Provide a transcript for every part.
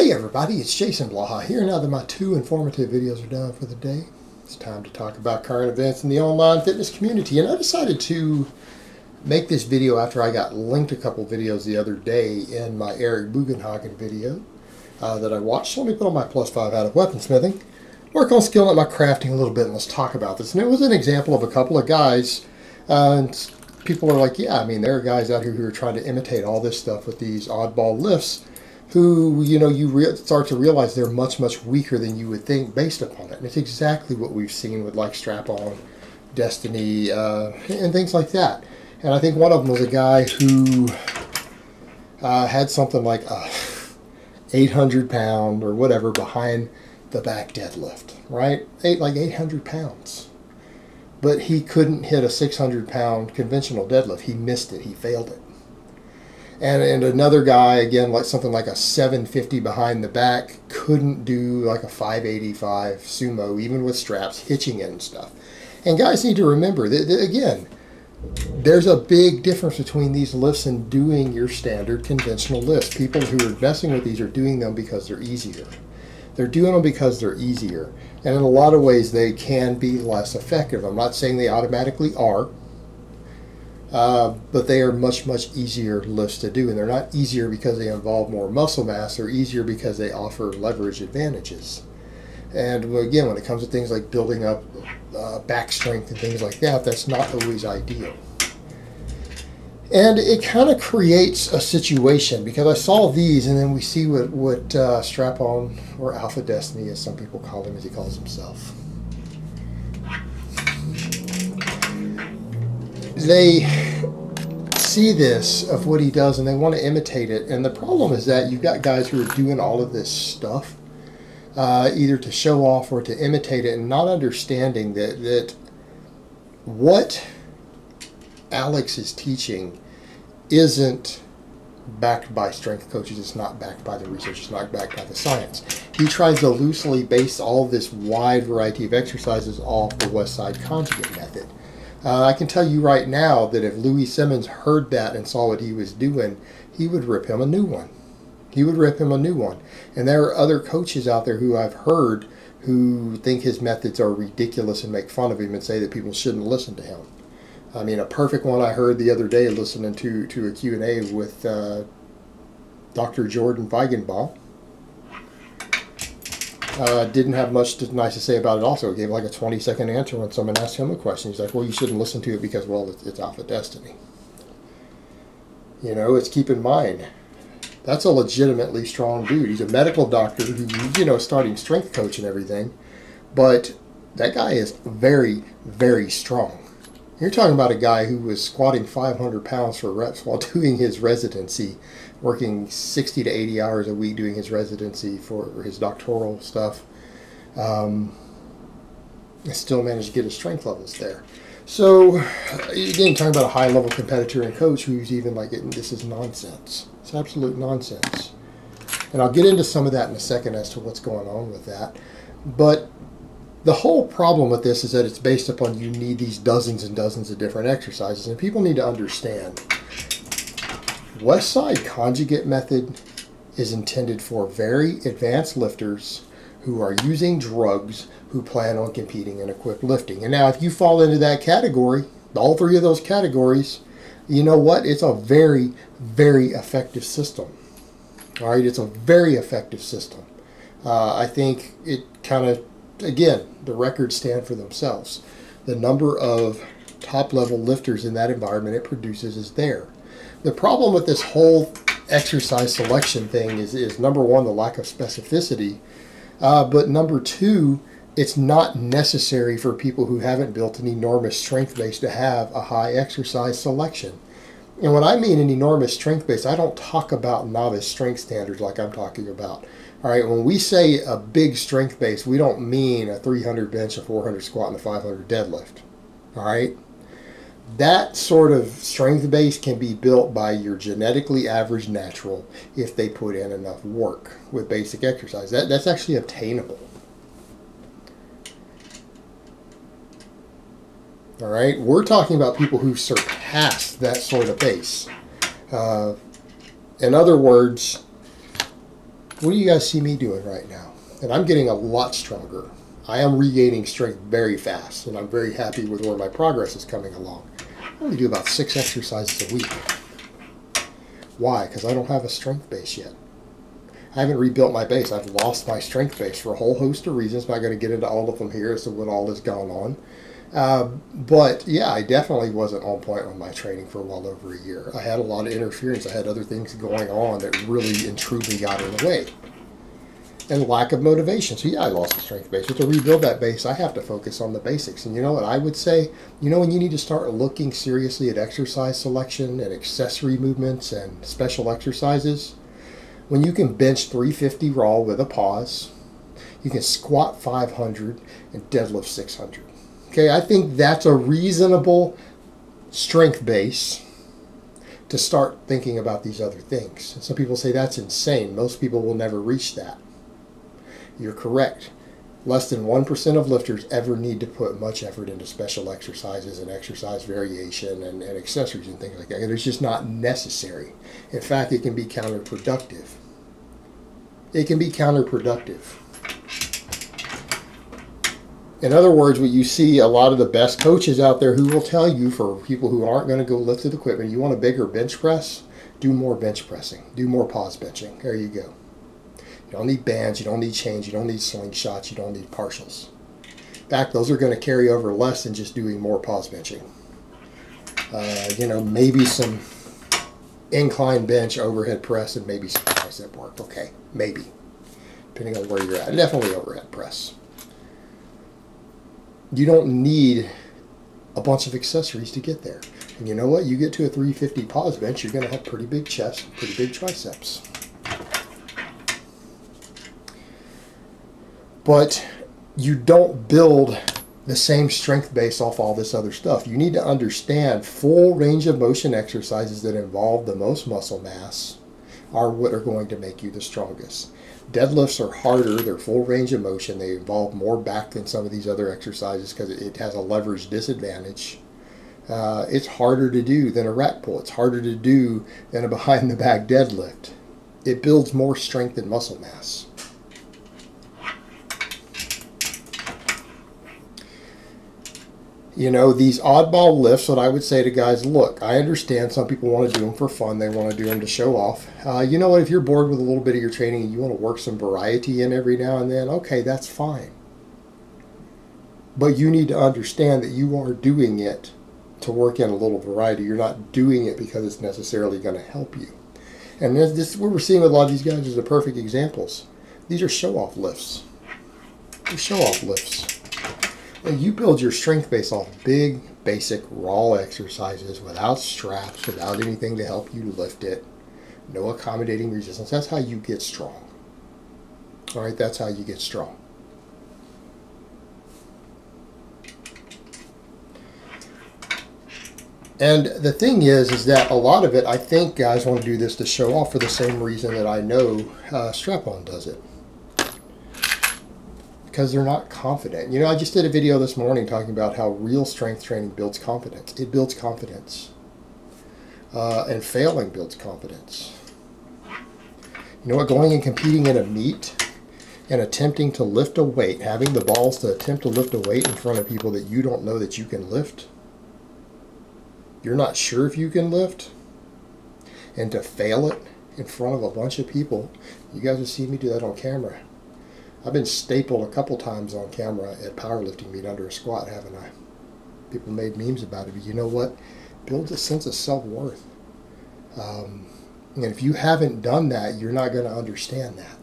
Hey everybody, it's Jason Blaha here. Now that my 2 informative videos are done for the day, it's time to talk about current events in the online fitness community. And I decided to make this video after I got linked a couple videos the other day in my Eric Bugenhagen video that I watched. So let me put on my +5 out of weaponsmithing, work on skilling up my crafting a little bit, and let's talk about this. And it was an example of a couple of guys, and people are like, yeah, I mean, there are guys out here who are trying to imitate all this stuff with these oddball lifts, who, you know, you start to realize they're much, much weaker than you would think based upon it. And it's exactly what we've seen with like strap-on, Destiny, and things like that. And I think one of them was a guy who had something like a 800 pound or whatever behind the back deadlift, right? Like 800 pounds. But he couldn't hit a 600 pound conventional deadlift. He missed it. He failed it. And another guy, again, like something like a 750 behind the back, couldn't do like a 585 sumo, even with straps, hitching it and stuff. And guys need to remember that, again, there's a big difference between these lifts and doing your standard conventional lifts. People who are messing with these are doing them because they're easier. They're doing them because they're easier. And in a lot of ways, they can be less effective. I'm not saying they automatically are. But they are much, much easier lifts to do. And they're not easier because they involve more muscle mass. They're easier because they offer leverage advantages. And again, when it comes to things like building up back strength and things like that, that's not always ideal. And it kind of creates a situation, because I saw these, and then we see what strap-on, or AlphaDestiny, as some people call him, as he calls himself. They see this of what he does and they want to imitate it. And the problem is that you've got guys who are doing all of this stuff either to show off or to imitate it, and not understanding that what Alex is teaching isn't backed by strength coaches. It's not backed by the research. It's not backed by the science. He tries to loosely base all this wide variety of exercises off the West Side Conjugate method. I can tell you right now that if Louis Simmons heard that and saw what he was doing, he would rip him a new one. He would rip him a new one. And there are other coaches out there who I've heard who think his methods are ridiculous and make fun of him and say that people shouldn't listen to him. I mean, a perfect one I heard the other day listening to a Q&A with Dr. Jordan Feigenbaum. Didn't have much nice to say about it also. He gave like a 20-second answer when someone asked him a question. He's like, well, you shouldn't listen to it because, well, it's AlphaDestiny. You know, it's, keep in mind, that's a legitimately strong dude. He's a medical doctor who, you know, starting strength coach and everything. But that guy is very, very strong. You're talking about a guy who was squatting 500 pounds for reps while doing his residency, working 60 to 80 hours a week doing his residency for his doctoral stuff. And still managed to get his strength levels there. So, again, talking about a high-level competitor and coach who's even like, this is nonsense. It's absolute nonsense. And I'll get into some of that in a second as to what's going on with that. But the whole problem with this is that it's based upon you need these dozens and dozens of different exercises. And people need to understand, West Side Conjugate method is intended for very advanced lifters who are using drugs who plan on competing in equipped lifting. And now if you fall into that category, all 3 of those categories, you know what? It's a very, very effective system. All right, it's a very effective system. I think it kind of, again, the records stand for themselves. The number of top-level lifters in that environment it produces is there. The problem with this whole exercise selection thing is number one, the lack of specificity. But number 2, it's not necessary for people who haven't built an enormous strength base to have a high exercise selection. And when I mean an enormous strength base, I don't talk about novice strength standards like I'm talking about. All right, when we say a big strength base, we don't mean a 300 bench, a 400 squat, and a 500 deadlift. All right? That sort of strength base can be built by your genetically average natural if they put in enough work with basic exercise. That's actually obtainable. All right? We're talking about people who surpass that sort of base. In other words, what do you guys see me doing right now? And I'm getting a lot stronger. I am regaining strength very fast, and I'm very happy with where my progress is coming along. I only do about 6 exercises a week. Why? Because I don't have a strength base yet. I haven't rebuilt my base. I've lost my strength base for a whole host of reasons. I'm not going to get into all of them here as to what all has gone on. But yeah, I definitely wasn't on point with my training for well over a year. I had a lot of interference. I had other things going on that really and truly got in the way. And lack of motivation. So yeah, I lost the strength base. But to rebuild that base, I have to focus on the basics. And you know what I would say? You know when you need to start looking seriously at exercise selection and accessory movements and special exercises? When you can bench 350 raw with a pause, you can squat 500 and deadlift 600. Okay, I think that's a reasonable strength base to start thinking about these other things. And some people say that's insane. Most people will never reach that. You're correct. Less than 1% of lifters ever need to put much effort into special exercises and exercise variation and accessories and things like that. It's just not necessary. In fact, it can be counterproductive. It can be counterproductive. In other words, what you see a lot of the best coaches out there who will tell you, for people who aren't going to go lift with equipment, you want a bigger bench press, do more bench pressing. Do more pause benching. There you go. You don't need bands, you don't need chains, you don't need slingshots, you don't need partials. In fact, those are going to carry over less than just doing more pause benching. You know, maybe some incline bench, overhead press, and maybe some tricep work. Okay, maybe. Depending on where you're at. Definitely overhead press. You don't need a bunch of accessories to get there. And you know what? You get to a 350 pause bench, you're going to have pretty big chest, pretty big triceps. But you don't build the same strength base off all this other stuff. You need to understand full range of motion exercises that involve the most muscle mass are what are going to make you the strongest. Deadlifts are harder. They're full range of motion. They involve more back than some of these other exercises because it has a leverage disadvantage. It's harder to do than a rack pull. It's harder to do than a behind the back deadlift. It builds more strength and muscle mass. You know, these oddball lifts, what I would say to guys, look, I understand some people want to do them for fun. They want to do them to show off. You know what, if you're bored with a little bit of your training and you want to work some variety in every now and then, okay, that's fine. But you need to understand that you are doing it to work in a little variety. You're not doing it because it's necessarily going to help you. And this what we're seeing with a lot of these guys is the perfect examples. These are show-off lifts. They're show-off lifts. And you build your strength base off big, basic, raw exercises without straps, without anything to help you lift it. No accommodating resistance. That's how you get strong. All right, that's how you get strong. And the thing is that a lot of it, I think guys want to do this to show off for the same reason that I know strap-on does it. Because they're not confident. You know, I just did a video this morning talking about how real strength training builds confidence. It builds confidence. And failing builds confidence. You know what? Going and competing in a meet and attempting to lift a weight, having the balls to attempt to lift a weight in front of people that you don't know that you can lift, you're not sure if you can lift, and to fail it in front of a bunch of people, you guys have seen me do that on camera. I've been stapled a couple times on camera at powerlifting meet under a squat, haven't I? People made memes about it, but you know what? Builds a sense of self-worth. And if you haven't done that, you're not going to understand that.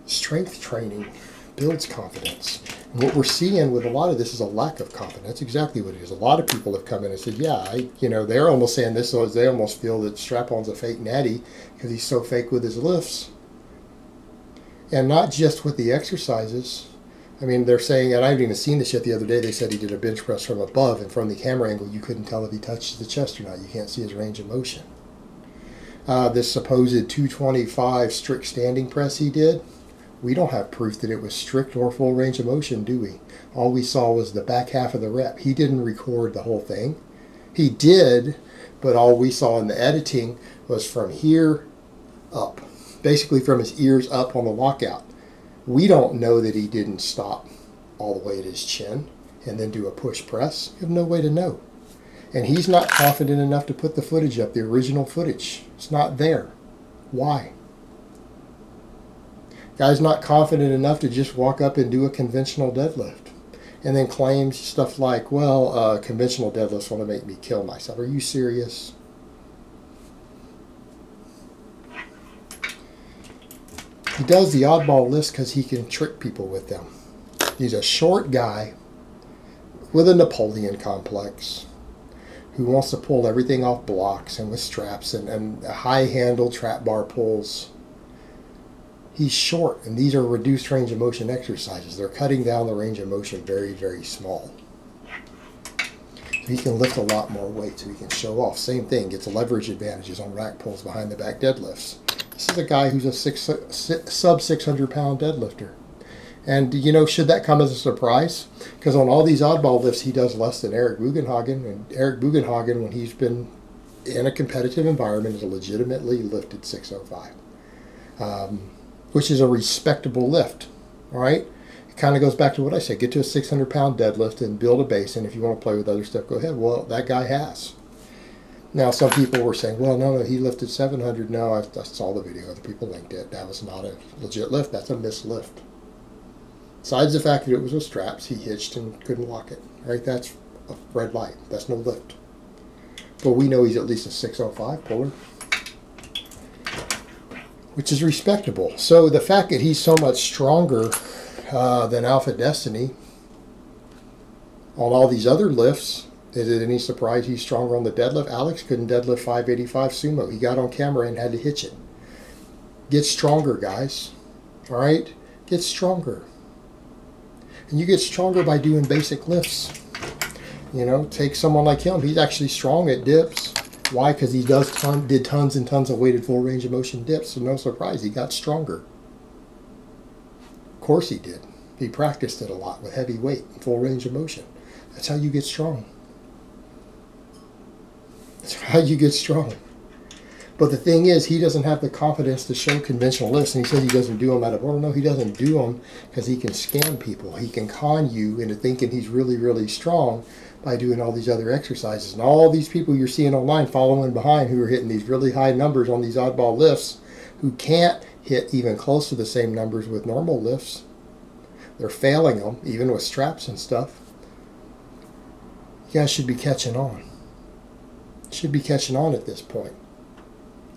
Strength training builds confidence. And what we're seeing with a lot of this is a lack of confidence. That's exactly what it is. A lot of people have come in and said, yeah, you know, they're almost saying this, so they almost feel that Strap-on's a fake natty because he's so fake with his lifts. And not just with the exercises. I mean, they're saying, and I haven't even seen this yet the other day, they said he did a bench press from above, and from the camera angle, you couldn't tell if he touched the chest or not. You can't see his range of motion. This supposed 225 strict standing press he did, we don't have proof that it was strict or full range of motion, do we? All we saw was the back half of the rep. He didn't record the whole thing. He did, but all we saw in the editing was from here up. Basically from his ears up on the walkout. We don't know that he didn't stop all the way at his chin and then do a push press. You have no way to know. And he's not confident enough to put the footage up, the original footage. It's not there. Why? Guy's not confident enough to just walk up and do a conventional deadlift. And then claims stuff like, well, conventional deadlifts want to make me kill myself. Are you serious? He does the oddball lifts because he can trick people with them. He's a short guy with a Napoleon complex who wants to pull everything off blocks and with straps and high handle trap bar pulls. He's short, and these are reduced range of motion exercises. They're cutting down the range of motion very, very small. So he can lift a lot more weight, so he can show off. Same thing, gets leverage advantages on rack pulls behind the back deadlifts. This is a guy who's a sub 600 pound deadlifter. And, you know, should that come as a surprise? Because on all these oddball lifts, he does less than Eric Bugenhagen. And Eric Bugenhagen, when he's been in a competitive environment, has legitimately lifted 605. Which is a respectable lift, all right? It kind of goes back to what I said. Get to a 600 pound deadlift and build a base. And if you want to play with other stuff, go ahead. Well, that guy has. Now, some people were saying, well, no, he lifted 700. No, I saw the video. Other people linked it. That was not a legit lift. That's a missed lift. Besides the fact that it was with straps, he hitched and couldn't lock it. Right? That's a red light. That's no lift. But we know he's at least a 605 puller, which is respectable. So the fact that he's so much stronger than AlphaDestiny on all these other lifts, is it any surprise he's stronger on the deadlift? Alex couldn't deadlift 585 sumo. He got on camera and had to hitch it. Get stronger, guys. All right? Get stronger. And you get stronger by doing basic lifts. You know, take someone like him. He's actually strong at dips. Why? Because he did tons and tons of weighted full range of motion dips. So no surprise, he got stronger. Of course he did. He practiced it a lot with heavy weight and full range of motion. That's how you get strong. That's how you get strong. But the thing is, he doesn't have the confidence to show conventional lifts, and he says he doesn't do them out of order. No, he doesn't do them because he can scam people. He can con you into thinking he's really, really strong by doing all these other exercises. And all these people you're seeing online following behind who are hitting these really high numbers on these oddball lifts, who can't hit even close to the same numbers with normal lifts. They're failing them, even with straps and stuff. You guys should be catching on. Should be catching on at this point.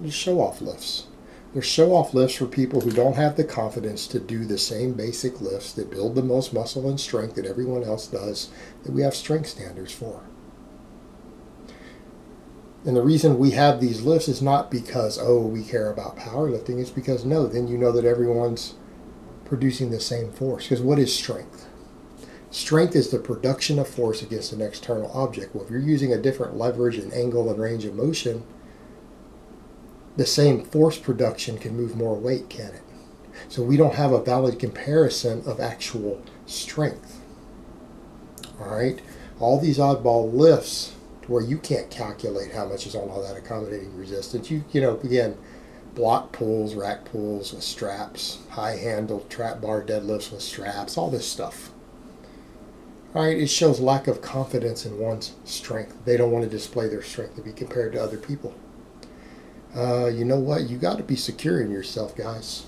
They're show-off lifts. They're show-off lifts for people who don't have the confidence to do the same basic lifts that build the most muscle and strength that everyone else does, that we have strength standards for. And the reason we have these lifts is not because, oh, we care about powerlifting. It's because, no, then you know that everyone's producing the same force. Because what is strength? Strength is the production of force against an external object. Well, if you're using a different leverage and angle and range of motion, the same force production can move more weight, can it? So we don't have a valid comparison of actual strength. All right? All these oddball lifts where you can't calculate how much is on all that accommodating resistance. You know, again, block pulls, rack pulls with straps, high handle trap bar deadlifts with straps, all this stuff. All right? It shows lack of confidence in one's strength. They don't want to display their strength to be compared to other people. You know what? You got to be secure in yourself, guys.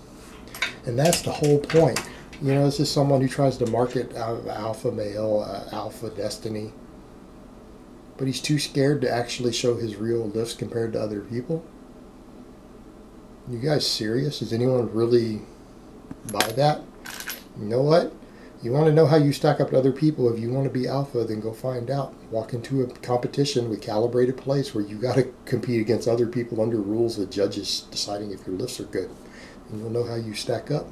And that's the whole point. You know, this is someone who tries to market alpha male, AlphaDestiny. But he's too scared to actually show his real lifts compared to other people. You guys serious? Does anyone really buy that? You know what? You want to know how you stack up to other people. If you want to be alpha, then go find out. Walk into a competition with calibrated plays where you got to compete against other people under rules of judges deciding if your lifts are good. And you'll know how you stack up.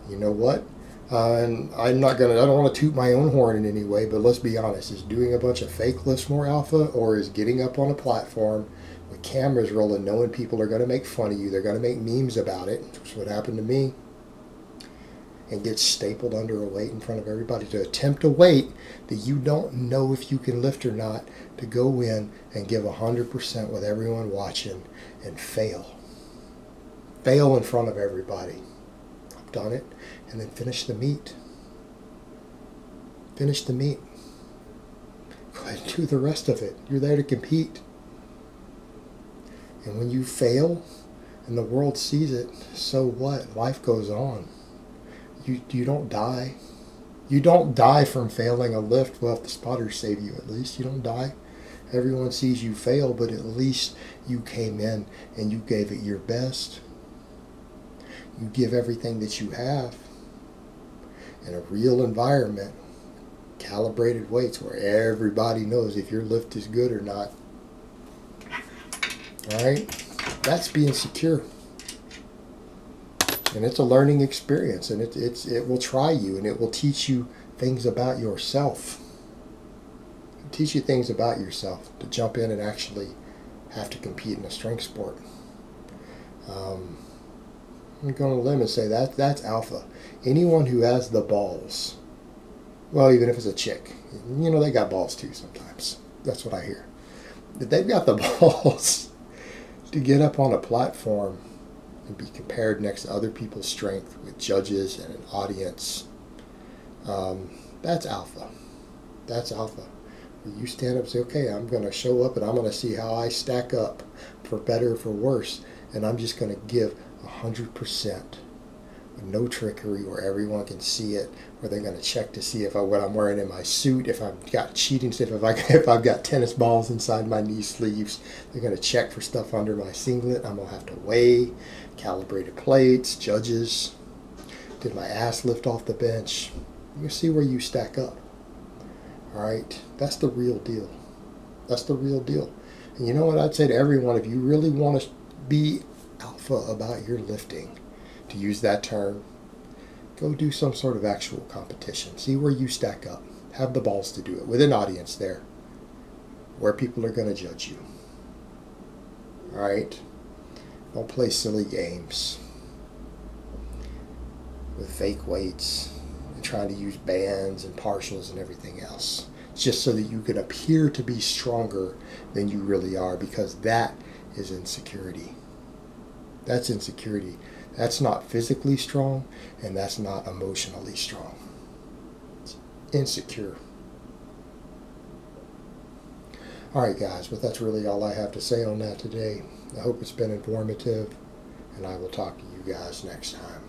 You know what? And I don't want to toot my own horn in any way, but let's be honest. Is doing a bunch of fake lifts more alpha, or is getting up on a platform with cameras rolling, knowing people are going to make fun of you, they're going to make memes about it, which is what happened to me, and get stapled under a weight in front of everybody to attempt a weight that you don't know if you can lift or not, to go in and give 100% with everyone watching and fail. fail in front of everybody. I've done it. And then finish the meet. Finish the meet. Go ahead and do the rest of it. You're there to compete. And when you fail and the world sees it, so what? Life goes on. You don't die. You don't die from failing a lift. Well, if the spotters save you, at least. You don't die. Everyone sees you fail, but at least you came in and you gave it your best. You give everything that you have in a real environment, calibrated weights where everybody knows if your lift is good or not. All right? That's being secure. And it's a learning experience, and it will try you, and it will teach you things about yourself. It'll teach you things about yourself to jump in and actually have to compete in a strength sport. I'm going to limb and say that's alpha. Anyone who has the balls, well, even if it's a chick, you know, they got balls too sometimes. That's what I hear. That they've got the balls to get up on a platform and be compared next to other people's strength with judges and an audience. That's alpha. That's alpha. Where you stand up and say, okay, I'm going to show up and I'm going to see how I stack up, for better or for worse, and I'm just going to give 100%. No trickery, where everyone can see it, where they're going to check to see if what I'm wearing in my suit, if I've got cheating stuff, if I've got tennis balls inside my knee sleeves. They're going to check for stuff under my singlet. I'm going to have to weigh, calibrated plates, judges. Did my ass lift off the bench? You can see where you stack up. All right, that's the real deal. That's the real deal. And you know what I'd say to everyone, if you really want to be alpha about your lifting, to use that term, go do some sort of actual competition. See where you stack up. Have the balls to do it with an audience there, where people are going to judge you. All right? Don't play silly games with fake weights and trying to use bands and partials and everything else. It's just so that you can appear to be stronger than you really are, because that is insecurity. That's insecurity. That's not physically strong, and that's not emotionally strong. It's insecure. All right, guys, but that's really all I have to say on that today. I hope it's been informative, and I will talk to you guys next time.